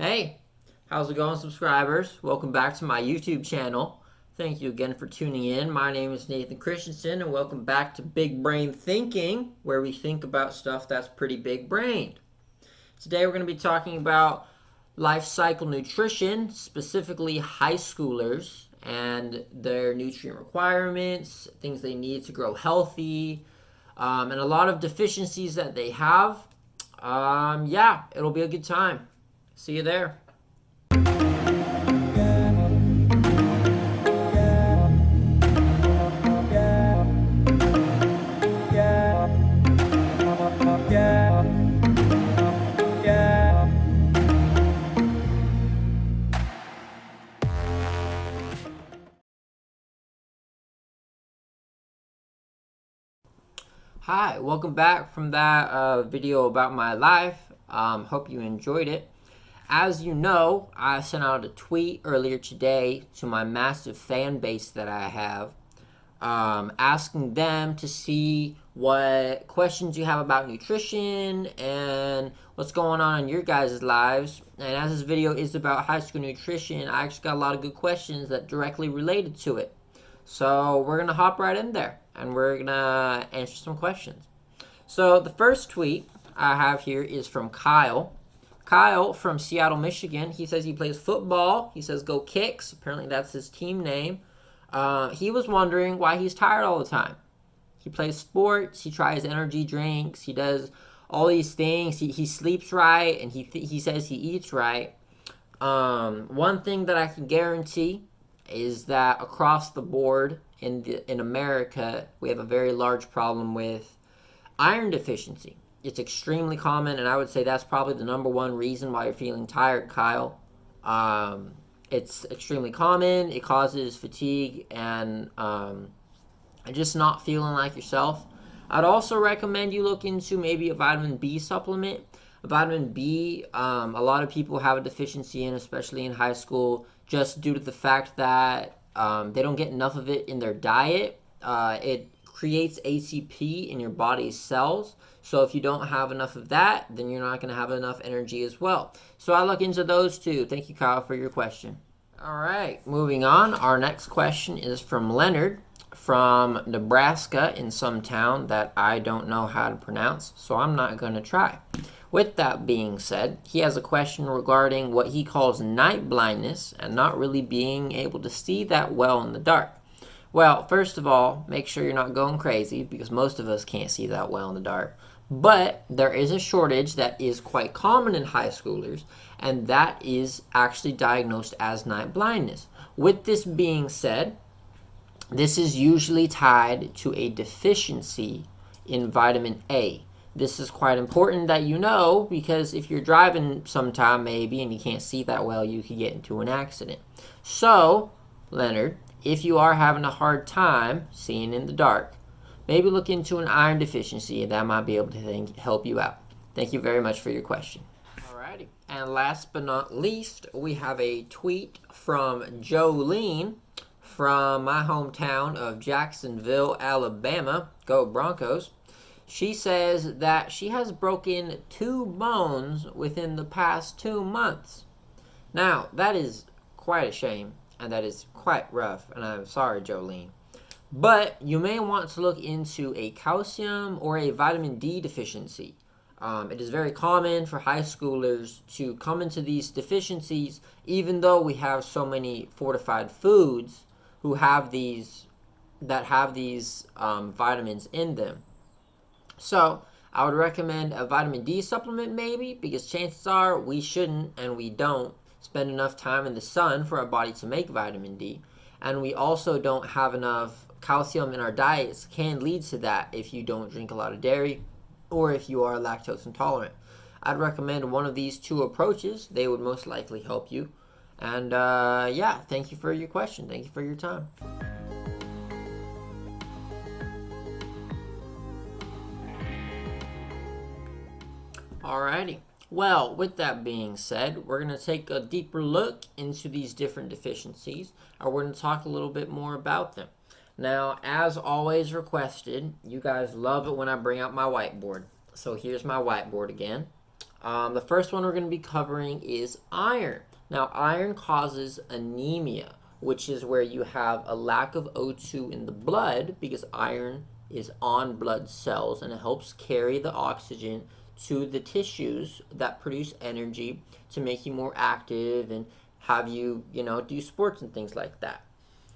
Hey, how's it going, subscribers? Welcome back to my YouTube channel. Thank you again for tuning in. My name is Nathan Christensen, and welcome back to Big Brain Thinking, where we think about stuff that's pretty big brained. Today we're going to be talking about life cycle nutrition, specifically high schoolers and their nutrient requirements, things they need to grow healthy, and a lot of deficiencies that they have. Yeah, it'll be a good time. See you there. Hi, welcome back from that video about my life. Hope you enjoyed it. As you know, I sent out a tweet earlier today to my massive fan base that I have, asking them to see what questions you have about nutrition and what's going on in your guys' lives. And as this video is about high school nutrition, I actually got a lot of good questions that directly related to it. So we're going to hop right in there and we're going to answer some questions. So the first tweet I have here is from Kyle. Kyle from Seattle, Michigan. He says he plays football. He says go Kicks. Apparently that's his team name. He was wondering why he's tired all the time. He plays sports. He tries energy drinks. He does all these things. He sleeps right, and he says he eats right. One thing that I can guarantee is that across the board in America, we have a very large problem with iron deficiency. It's extremely common, and I would say that's probably the number one reason why you're feeling tired, Kyle. It's extremely common. It causes fatigue and just not feeling like yourself. I'd also recommend you look into maybe a vitamin B supplement. Vitamin B, a lot of people have a deficiency in, especially in high school, just due to the fact that they don't get enough of it in their diet. It creates ATP in your body's cells. So if you don't have enough of that, then you're not going to have enough energy as well. So I look into those too. Thank you, Kyle, for your question. All right, moving on. Our next question is from Leonard from Nebraska in some town that I don't know how to pronounce, so I'm not going to try. With that being said, he has a question regarding what he calls night blindness and not really being able to see that well in the dark. Well, first of all, make sure you're not going crazy because most of us can't see that well in the dark. But there is a shortage that is quite common in high schoolers, and that is actually diagnosed as night blindness. With this being said, this is usually tied to a deficiency in vitamin A. This is quite important that you know because if you're driving sometime maybe and you can't see that well, you could get into an accident. So, Leonard, if you are having a hard time seeing in the dark, maybe look into an iron deficiency and that might be able to help you out. Thank you very much for your question. Alrighty. And last but not least, we have a tweet from Jolene from my hometown of Jacksonville, Alabama. Go Broncos. She says that she has broken 2 bones within the past 2 months. Now, that is quite a shame, and that is quite rough, and I'm sorry, Jolene. But you may want to look into a calcium or a vitamin D deficiency. It is very common for high schoolers to come into these deficiencies, even though we have so many fortified foods who have these vitamins in them. So I would recommend a vitamin D supplement maybe, because chances are we shouldn't and we don't spend enough time in the sun for our body to make vitamin D. And we also don't have enough calcium in our diets. Can lead to that if you don't drink a lot of dairy or if you are lactose intolerant. I'd recommend one of these 2 approaches. They would most likely help you. And yeah, thank you for your question. Thank you for your time. Alrighty. Well, with that being said, we're going to take a deeper look into these different deficiencies, and we're going to talk a little bit more about them. Now, as always requested, you guys love it when I bring out my whiteboard. So here's my whiteboard again. The first one we're going to be covering is iron. Now, iron causes anemia, which is where you have a lack of O2 in the blood because iron is on blood cells and it helps carry the oxygen to the tissues that produce energy to make you more active and have you, do sports and things like that.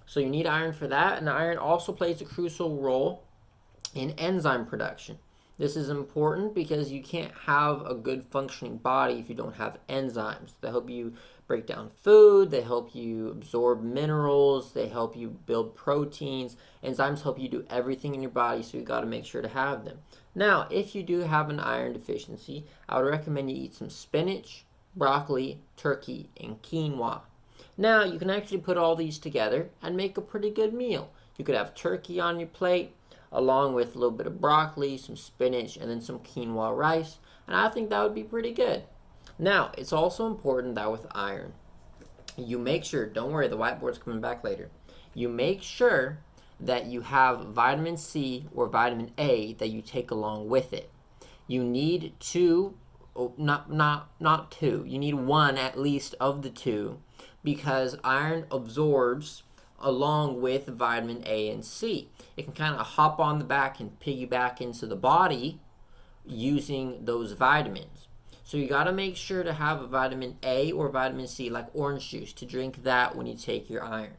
So you need iron for that, and iron also plays a crucial role in enzyme production. This is important because you can't have a good functioning body if you don't have enzymes. They help you break down food, they help you absorb minerals, they help you build proteins. Enzymes help you do everything in your body, so you got to make sure to have them. Now, if you do have an iron deficiency, I would recommend you eat some spinach, broccoli, turkey, and quinoa. Now, you can actually put all these together and make a pretty good meal. You could have turkey on your plate, along with a little bit of broccoli, some spinach, and then some quinoa rice. And I think that would be pretty good. Now, it's also important that with iron, you make sure, don't worry, the whiteboard's coming back later. You make sure that you have vitamin C or vitamin A that you take along with it. You need two, not two, you need one at least of the two because iron absorbs along with vitamin A and C. It can kind of hop on the back and piggyback into the body using those vitamins. So you got to make sure to have a vitamin A or vitamin C, like orange juice, to drink that when you take your iron.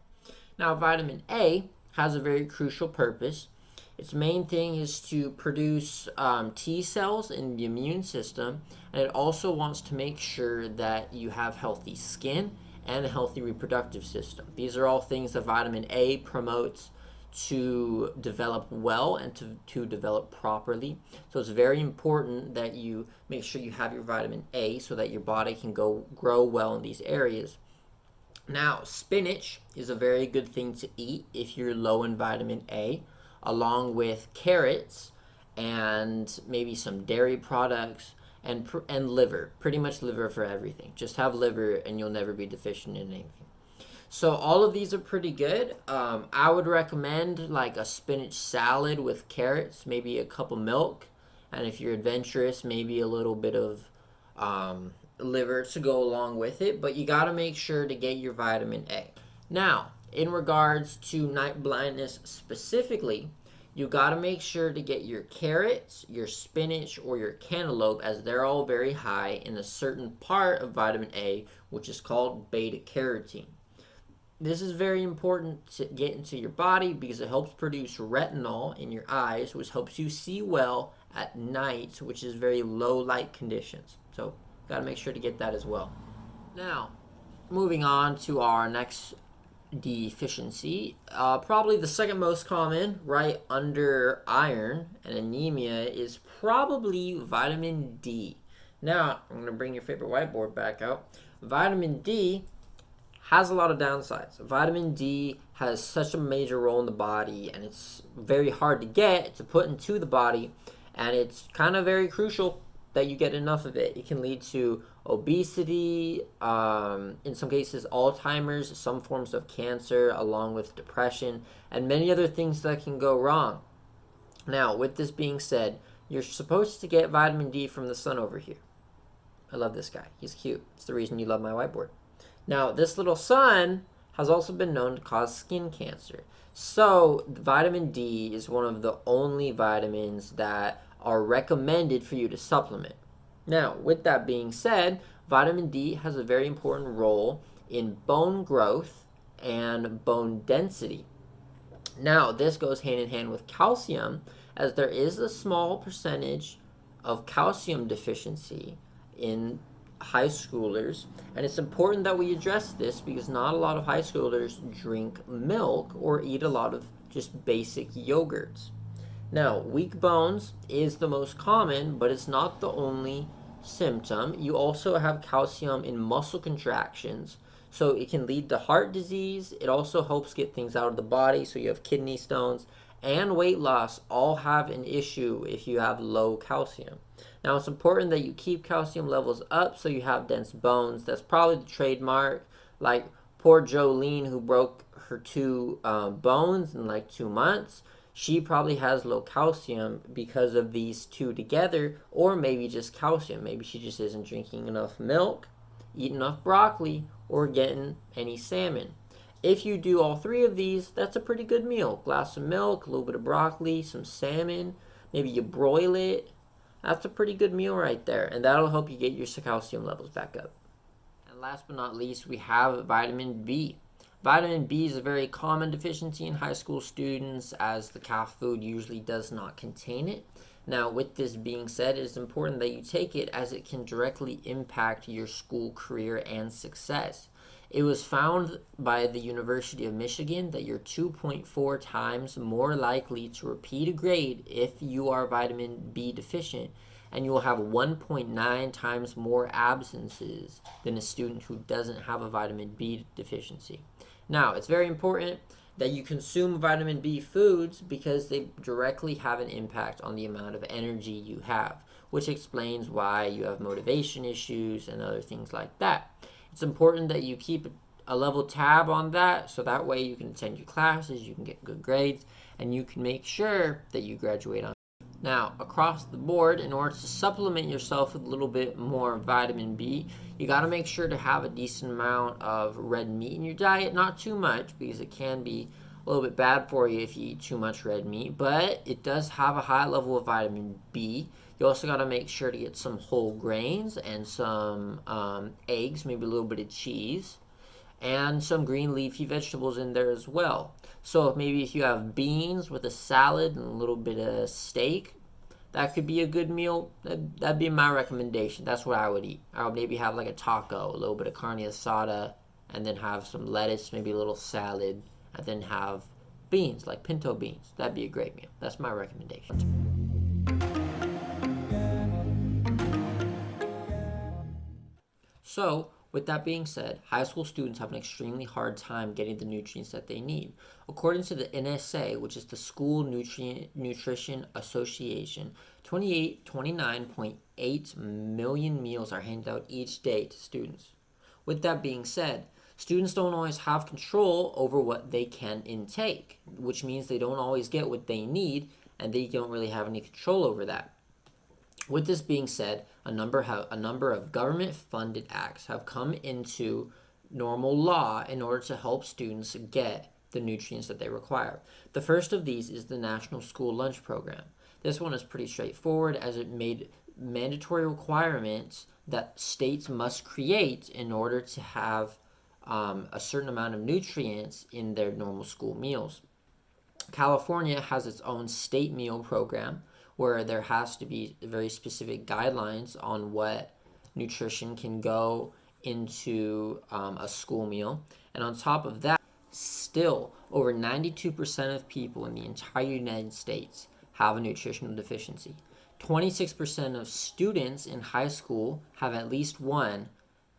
Now, vitamin A has a very crucial purpose. Its main thing is to produce T cells in the immune system, and it also wants to make sure that you have healthy skin and a healthy reproductive system. These are all things that vitamin A promotes to develop well and to develop properly. So it's very important that you make sure you have your vitamin A so that your body can grow well in these areas. Now, spinach is a very good thing to eat if you're low in vitamin A, along with carrots and maybe some dairy products and liver. Pretty much liver for everything. Just have liver and you'll never be deficient in anything. So all of these are pretty good. I would recommend like a spinach salad with carrots, maybe a cup of milk, and if you're adventurous, maybe a little bit of liver to go along with it. But you got to make sure to get your vitamin A. Now, in regards to night blindness specifically, you got to make sure to get your carrots, your spinach, or your cantaloupe, as they're all very high in a certain part of vitamin A, which is called beta carotene. This is very important to get into your body because it helps produce retinol in your eyes, which helps you see well at night, which is very low light conditions. So, got to make sure to get that as well. Now, moving on to our next deficiency, probably the second most common, right under iron and anemia, is probably vitamin D. Now, I'm going to bring your favorite whiteboard back out. Vitamin D has a lot of downsides. Vitamin D has such a major role in the body, and it's very hard to put into the body, and it's kind of very crucial that you get enough of it. It can lead to obesity, in some cases Alzheimer's, some forms of cancer, along with depression, and many other things that can go wrong. Now, with this being said, you're supposed to get vitamin D from the sun over here. I love this guy. He's cute. It's the reason you love my whiteboard. Now, this little sun has also been known to cause skin cancer. So, vitamin D is one of the only vitamins that are recommended for you to supplement. Now, with that being said, vitamin D has a very important role in bone growth and bone density. Now, this goes hand in hand with calcium, as there is a small percentage of calcium deficiency in high schoolers, and it's important that we address this because not a lot of high schoolers drink milk or eat a lot of just basic yogurts. Now, weak bones is the most common, but it's not the only symptom. You also have calcium in muscle contractions, so it can lead to heart disease. It also helps get things out of the body, so you have kidney stones, and weight loss all have an issue if you have low calcium. Now, it's important that you keep calcium levels up so you have dense bones. That's probably the trademark, like poor Jolene, who broke her two bones in like 2 months. She probably has low calcium because of these two together, or maybe just calcium. Maybe she just isn't drinking enough milk, eating enough broccoli, or getting any salmon. If you do all three of these, that's a pretty good meal. Glass of milk, a little bit of broccoli, some salmon, maybe you broil it. That's a pretty good meal right there, and that'll help you get your calcium levels back up. And last but not least, we have vitamin B. Vitamin B is a very common deficiency in high school students, as the calf food usually does not contain it. Now, with this being said, it is important that you take it, as it can directly impact your school career and success. It was found by the University of Michigan that you're 2.4 times more likely to repeat a grade if you are vitamin B deficient, and you will have 1.9 times more absences than a student who doesn't have a vitamin B deficiency. Now, it's very important that you consume vitamin B foods, because they directly have an impact on the amount of energy you have, which explains why you have motivation issues and other things like that. It's important that you keep a level tab on that, so that way you can attend your classes, you can get good grades, and you can make sure that you graduate on. Now, across the board, in order to supplement yourself with a little bit more vitamin B, you got to make sure to have a decent amount of red meat in your diet. Not too much, because it can be a little bit bad for you if you eat too much red meat, but it does have a high level of vitamin B. You also got to make sure to get some whole grains and some eggs, maybe a little bit of cheese, and some green leafy vegetables in there as well. So maybe if you have beans with a salad and a little bit of steak, that could be a good meal. That'd be my recommendation. That's what I would eat. I would maybe have like a taco, a little bit of carne asada, and then have some lettuce, maybe a little salad, and then have beans, like pinto beans. That'd be a great meal. That's my recommendation. So, with that being said, high school students have an extremely hard time getting the nutrients that they need. According to the NSA, which is the School Nutrition Association, 29.8 million meals are handed out each day to students. With that being said, students don't always have control over what they can intake, which means they don't always get what they need, and they don't really have any control over that. With this being said, a number of government-funded acts have come into normal law in order to help students get the nutrients that they require. The first of these is the National School Lunch Program. This one is pretty straightforward, as it made mandatory requirements that states must create in order to have a certain amount of nutrients in their normal school meals. California has its own state meal program, where there has to be very specific guidelines on what nutrition can go into a school meal. And on top of that, still over 92% of people in the entire United States have a nutritional deficiency. 26% of students in high school have at least one,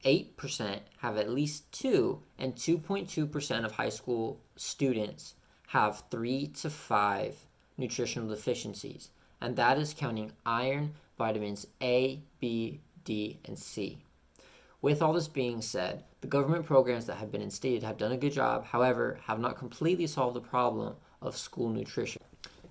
8% have at least two, and 2.2% of high school students have 3 to 5 nutritional deficiencies. And that is counting iron, vitamins A, B, D, and C. With all this being said, the government programs that have been instated have done a good job, however, have not completely solved the problem of school nutrition.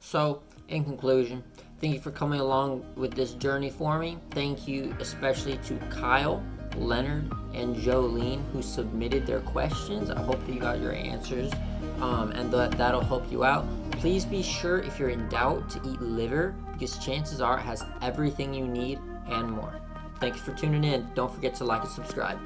So, in conclusion, thank you for coming along with this journey for me. Thank you especially to Kyle, Leonard, and Jolene, who submitted their questions. I hope that you got your answers, and that'll help you out. Please be sure, if you're in doubt, to eat liver, because chances are it has everything you need and more. Thank you for tuning in. Don't forget to like and subscribe.